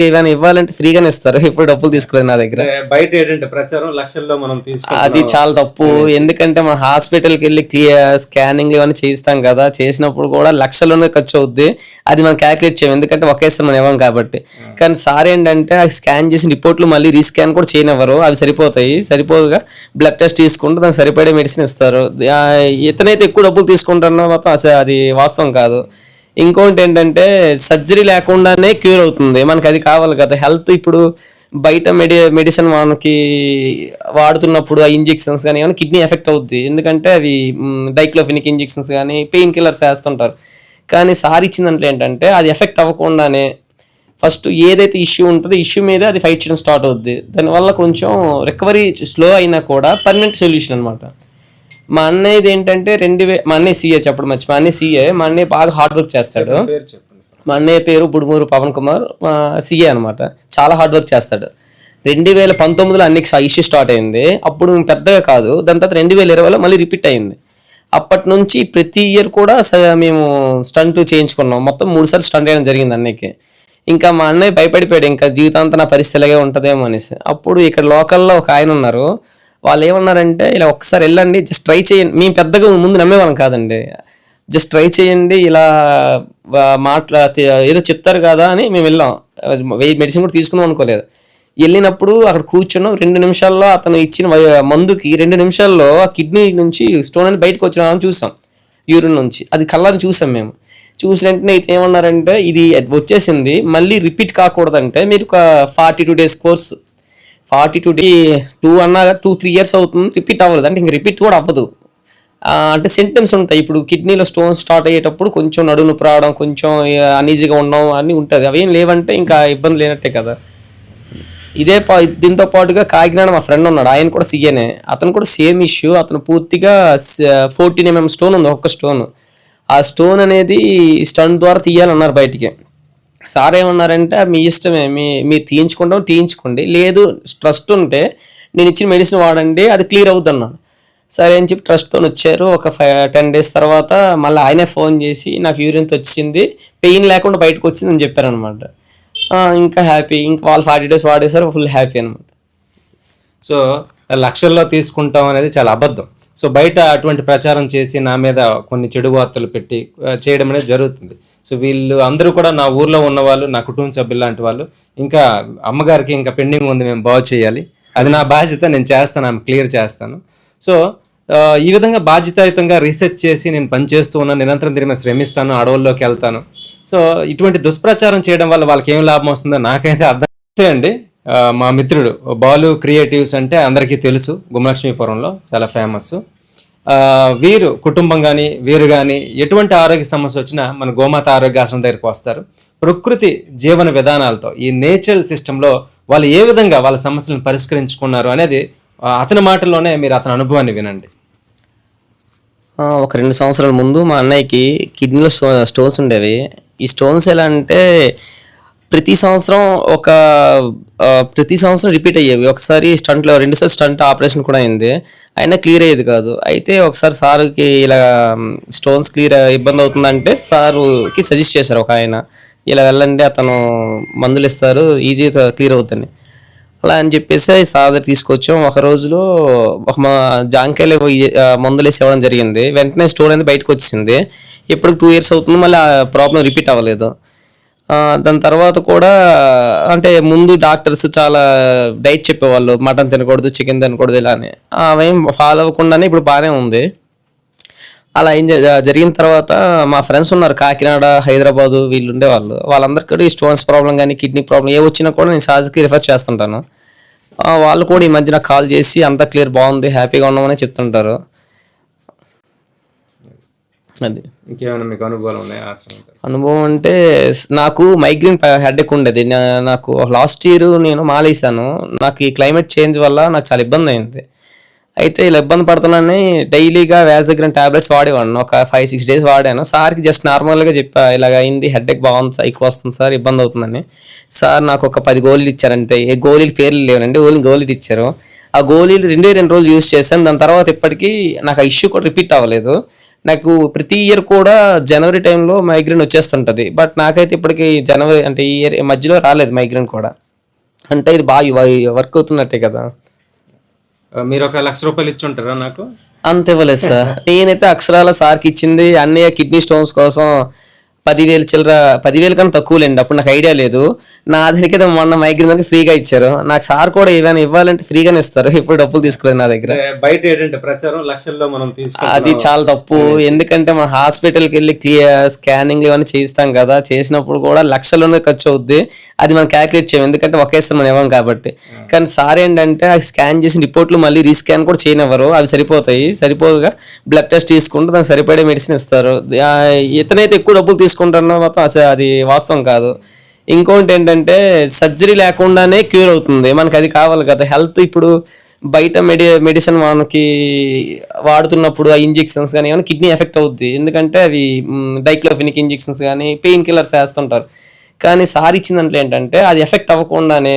ఏమైనా ఇవ్వాలంటే ఫ్రీగానే ఇస్తారు. ఎప్పుడు డబ్బులు తీసుకోలేదు నా దగ్గర. బయట ఏంటంటే ప్రచారం లక్షల్లో మనం అది తీసుకుంటున్నాం చాలా తప్పు. అనేసి. ఎందుకంటే మనం హాస్పిటల్కి వెళ్ళి స్కానింగ్ ఇవన్నీ చేయిస్తాం కదా, చేసినప్పుడు కూడా లక్షల్లోనే ఖర్చు అవుద్ది. అది మనం క్యాలిక్యులేట్ చేయం, ఎందుకంటే ఒకేసారి మనం ఇవ్వం కాబట్టి. కానీ సార్ ఏంటంటే ఆ స్కాన్ చేసిన రిపోర్ట్లు మళ్ళీ రీస్కాన్ కూడా చేయనివ్వరు, అవి సరిపోతాయి. సరిపోగా బ్లడ్ టెస్ట్ తీసుకుంటే దానికి సరిపడే మెడిసిన్ ఇస్తారు. ఇతనైతే ఎక్కువ డబ్బులు తీసుకుంటున్నా మాత్రం అది వాస్తవం కాదు. ఇంకోటి ఏంటంటే సర్జరీ లేకుండానే క్యూర్ అవుతుంది, మనకి అది కావాలి కదా. హెల్త్ ఇప్పుడు బయట మెడిసిన్ మనకి వాడుతున్నప్పుడు ఆ ఇంజెక్షన్స్ కానీ ఏమైనా కిడ్నీ ఎఫెక్ట్ అవుద్ది, ఎందుకంటే అవి డైక్లోఫినిక్ ఇంజెక్షన్స్ కానీ పెయిన్ కిల్లర్స్ వేస్తుంటారు. కానీ సార్ ఇచ్చిన దాంట్లో ఏంటంటే అది ఎఫెక్ట్ అవ్వకుండానే ఫస్ట్ ఏదైతే ఇష్యూ ఉంటుందో ఇష్యూ మీద అది ఫైట్ చేయడం స్టార్ట్ అవుద్ది. దానివల్ల కొంచెం రికవరీ స్లో అయినా కూడా పర్మనెంట్ సొల్యూషన్ అనమాట. మా అన్నయ్యది ఏంటంటే మా అన్నయ్య సీఏ, చెప్పడం మర్చి, మా అన్నయ్య సీఏ. మా అన్నయ్య బాగా హార్డ్ వర్క్ చేస్తాడు. పేరు చెప్పండి. మా అన్నయ్య పేరు బుడుమూరు పవన్ కుమార్, మా సీఏ అనమాట. చాలా హార్డ్ వర్క్ చేస్తాడు. 2019లో అన్నికి ఇష్యూ స్టార్ట్ అయింది, అప్పుడు పెద్దగా కాదు. దాని తర్వాత 2020లో మళ్ళీ రిపీట్ అయింది. అప్పటి నుంచి ప్రతి ఇయర్ కూడా మేము స్టంట్ చేయించుకున్నాం. మొత్తం 3 సార్లు స్టంట్ చేయడం జరిగింది అన్నయ్యకి. ఇంకా మా అన్నయ్య భయపడిపోయాడు, ఇంకా జీవితాంతం నా పరిస్థితి ఇలాగే ఉంటుందేమో అనేసి. అప్పుడు ఇక్కడ లోకల్లో ఒక ఆయన ఉన్నారు, వాళ్ళు ఏమన్నారంటే ఇలా ఒక్కసారి వెళ్ళండి, జస్ట్ ట్రై చేయండి. మేము పెద్దగా ముందు నమ్మేవాళ్ళం కాదండి, జస్ట్ ట్రై చేయండి, ఇలా ఏదో చెప్తారు కదా అని మేము వెళ్ళాం. మెడిసిన్ కూడా తీసుకుందాం అనుకోలేదు. వెళ్ళినప్పుడు అక్కడ కూర్చున్నాం. 2 నిమిషాల్లో అతను ఇచ్చిన మందుకి 2 నిమిషాల్లో ఆ కిడ్నీ నుంచి స్టోన్ అని బయటకు వచ్చిన చూసాం, యూరిన్ నుంచి. అది కళ్ళని చూసాం మేము. చూసిన వెంటనే అయితే ఏమన్నారంటే ఇది వచ్చేసింది, మళ్ళీ రిపీట్ కాకూడదంటే మీరు ఒక 42 days కోర్స్, 42 days 2-3 years అవుతుంది, రిపీట్ అవ్వదు అంటే ఇంక రిపీట్ కూడా అవ్వదు. అంటే సింటమ్స్ ఉంటాయి. ఇప్పుడు కిడ్నీలో స్టోన్ స్టార్ట్ అయ్యేటప్పుడు కొంచెం నడుము నొప్పి రావడం, కొంచెం అనీజీగా ఉండడం అన్నీ ఉంటుంది. అవేం లేవంటే ఇంకా ఇబ్బంది లేనట్టే కదా. దీంతో పాటుగా కాకినాడ మా ఫ్రెండ్ ఉన్నాడు, ఆయన కూడా సీఏనే. అతను కూడా సేమ్ ఇష్యూ. అతను పూర్తిగా 14 mm స్టోన్ ఉంది, ఒక్క స్టోన్. ఆ స్టోన్ అనేది స్టంట్ ద్వారా తీయాలన్నారు బయటికి. సార్ ఏమన్నారంటే మీ ఇష్టమే, మీరు తీయించుకోండి, లేదు ట్రస్ట్ ఉంటే నేను ఇచ్చిన మెడిసిన్ వాడండి, అది క్లియర్ అవుతుంది అన్నాను. సరే అని చెప్పి ట్రస్ట్తో వచ్చారు. ఒక 10 days తర్వాత మళ్ళీ ఆయనే ఫోన్ చేసి నాకు యూరిన్తో వచ్చింది, పెయిన్ లేకుండా బయటకు వచ్చింది అని చెప్పారనమాట. ఇంకా హ్యాపీ, ఇంకా వాళ్ళు 40 days వాడేసారు, ఫుల్ హ్యాపీ అనమాట. సో లక్షల్లో తీసుకుంటాం అనేది చాలా అబద్ధం. సో బయట అటువంటి ప్రచారం చేసి నా మీద కొన్ని చెడు వార్తలు పెట్టి చేయడం అనేది జరుగుతుంది. సో వీళ్ళు అందరూ కూడా నా ఊర్లో ఉన్నవాళ్ళు, నా కుటుంబ సభ్యులు లాంటి వాళ్ళు. ఇంకా అమ్మగారికి ఇంకా పెండింగ్ ఉంది, మేము బాగు చేయాలి, అది నా బాధ్యత, నేను చేస్తాను, ఆమె క్లియర్ చేస్తాను. సో ఈ విధంగా బాధ్యతాయుతంగా రీసెర్చ్ చేసి నేను పనిచేస్తూ ఉన్నాను, నిరంతరం దీని మీద శ్రమిస్తాను, అడవుల్లోకి వెళ్తాను. సో ఇటువంటి దుష్ప్రచారం చేయడం వల్ల వాళ్ళకి ఏం లాభం వస్తుందో నాకైతే అర్థం అండి. మా మిత్రుడు బాలు క్రియేటివ్స్ అంటే అందరికీ తెలుసు, గుమ్మలక్ష్మీపురంలో చాలా ఫేమస్. వీరు కుటుంబం కానీ వీరు కానీ ఎటువంటి ఆరోగ్య సమస్య వచ్చినా మన గోమాత ఆరోగ్యాశ్రమం దగ్గరికి వస్తారు. ప్రకృతి జీవన విధానాలతో ఈ నేచురల్ సిస్టంలో వాళ్ళు ఏ విధంగా వాళ్ళ సమస్యలను పరిష్కరించుకున్నారు అనేది అతని మాటల్లోనే మీరు అతని అనుభవాన్ని వినండి. ఒక 2 సంవత్సరాల ముందు మా అన్నయ్యకి కిడ్నీలో స్టోన్స్ ఉండేవి. ఈ స్టోన్స్ ఎలా అంటే ప్రతి సంవత్సరం రిపీట్ అయ్యేవి. ఒకసారి స్టంట్లో 2 సార్లు స్టంట్ ఆపరేషన్ కూడా అయింది, అయినా క్లియర్ అయ్యేది కాదు. అయితే ఒకసారి సార్కి ఇలా స్టోన్స్ ఇబ్బంది అవుతుందంటే సార్కి సజెస్ట్ చేశారు ఒక ఆయన, ఇలా వెళ్ళండి, అతను మందులు ఇస్తారు, ఈజీగా క్లియర్ అవుతుంది అలా అని చెప్పేసి సార్ దగ్గర తీసుకొచ్చాం. ఒక రోజులో మా జాంకాయలు మందులు వేసి ఇవ్వడం జరిగింది. వెంటనే స్టోన్ అనేది బయటకు వచ్చింది. ఇప్పుడు 2 years అవుతుంది, మళ్ళీ ఆ ప్రాబ్లం రిపీట్ అవ్వలేదు. దాని తర్వాత కూడా అంటే ముందు డాక్టర్స్ చాలా డైట్ చెప్పేవాళ్ళు, మటన్ తినకూడదు, చికెన్ తినకూడదు ఇలా అని. అవేం ఫాలో అవ్వకుండానే ఇప్పుడు బాగానే ఉంది. అలా ఏం జరిగిన తర్వాత మా ఫ్రెండ్స్ ఉన్నారు కాకినాడ, హైదరాబాదు, వీళ్ళు ఉండేవాళ్ళు. వాళ్ళందరికీ కూడా ఈ స్టోన్స్ ప్రాబ్లం కానీ కిడ్నీ ప్రాబ్లం ఏ వచ్చినా కూడా నేను సాజ్కి రిఫర్ చేస్తుంటాను. వాళ్ళు కూడా ఈ మధ్య నాకు కాల్ చేసి అంతా క్లియర్, బాగుంది, హ్యాపీగా ఉన్నామని చెప్తుంటారు. అది ఇంకేమైనా మీకు అనుభవాలు ఉన్నాయి? అనుభవం అంటే నాకు మైగ్రేన్ హెడేక్ ఉండేది. నాకు లాస్ట్ ఇయర్ నేను మాలేసాను. నాకు ఈ క్లైమేట్ చేంజ్ వల్ల నాకు చాలా ఇబ్బంది అయింది. అయితే ఇలా ఇబ్బంది పడుతున్నానని డైలీగా వ్యాజగ్రాన్ టాబ్లెట్స్ వాడేవాడిని. ఒక 5-6 days వాడాను. సార్కి జస్ట్ నార్మల్గా చెప్పా, ఇలాగ అయింది, హెడేక్ బాగుంది సార్, ఎక్కువ వస్తుంది సార్, ఇబ్బంది అవుతుందని. సార్ నాకు ఒక 10 గోళీలు ఇచ్చారంటే, ఏ గోళీలు పేర్లు లేవనండి, ఓన్లీ గోళీలు ఇచ్చారు. ఆ గోళీలు 2 రోజులు యూజ్ చేశాను. దాని తర్వాత ఇప్పటికీ నాకు ఆ ఇష్యూ కూడా రిపీట్ అవ్వలేదు. నాకు ప్రతి ఇయర్ కూడా జనవరి టైంలో మైగ్రేన్ వచ్చేస్తుంటది. బట్ నాకైతే ఇప్పటికి జనవరి అంటే ఈ ఇయర్ మధ్యలో రాలేదు మైగ్రేన్ కూడా. అంటే ఇది బాగా వర్క్ అవుతున్నట్టే కదా. మీరు ఒక ₹1,00,000 ఇచ్చి ఉంటారా నాకు? అంత ఇవ్వలేదు సార్. నేనైతే అక్షరాల సార్కి ఇచ్చింది అన్నయ్య కిడ్నీ స్టోన్స్ కోసం 10,000 చిల్లర, 10,000 కన్నా తక్కువలేండి. అప్పుడు నాకు ఐడియా లేదు. నా దగ్గరికి మొన్న మైగ్రేన్ దానికి ఫ్రీగా ఇచ్చారు. నాకు సార్ కూడా ఏమైనా ఇవ్వాలంటే ఫ్రీగానే ఇస్తారు. ఇప్పుడు డబ్బులు తీసుకోలేదు నా దగ్గర. బయట ఏంటంటే ప్రచారం లక్షల్లో మనం అది చాలా తప్పు. ఎందుకంటే మన హాస్పిటల్కి వెళ్ళి స్కానింగ్ ఇవన్నీ చేయిస్తాం కదా, చేసినప్పుడు కూడా లక్షల్లోనే ఖర్చు అవుద్ది. అది మనం క్యాలిక్యులేట్ చేయం, ఎందుకంటే ఒకేసారి మనం ఇవ్వం కాబట్టి. కానీ సార్ ఏంటంటే ఆ స్కాన్ చేసిన రిపోర్ట్లు మళ్ళీ రీస్కాన్ కూడా చేయనివ్వరు. అవి సరిపోతాయి. సరిపోగా బ్లడ్ టెస్ట్ తీసుకుంటే దానికి సరిపడే మెడిసిన్ ఇస్తారు. ఇతనైతే ఎక్కువ డబ్బులు తీసుకుంటారో మాత్రం అసలు అది వాస్తవం కాదు. ఇంకోటి ఏంటంటే సర్జరీ లేకుండానే క్యూర్ అవుతుంది. మనకి అది కావాలి కదా. హెల్త్ ఇప్పుడు బయట మెడిసిన్ మనకి వాడుతున్నప్పుడు ఆ ఇంజెక్షన్స్ కానీ ఏమైనా కిడ్నీ ఎఫెక్ట్ అవుద్ది. ఎందుకంటే అవి డైక్లోఫినిక్ ఇంజెక్షన్స్ కానీ పెయిన్ కిల్లర్స్ వేస్తుంటారు. కానీ సార్ ఇచ్చిందంటే ఏంటంటే అది ఎఫెక్ట్ అవ్వకుండానే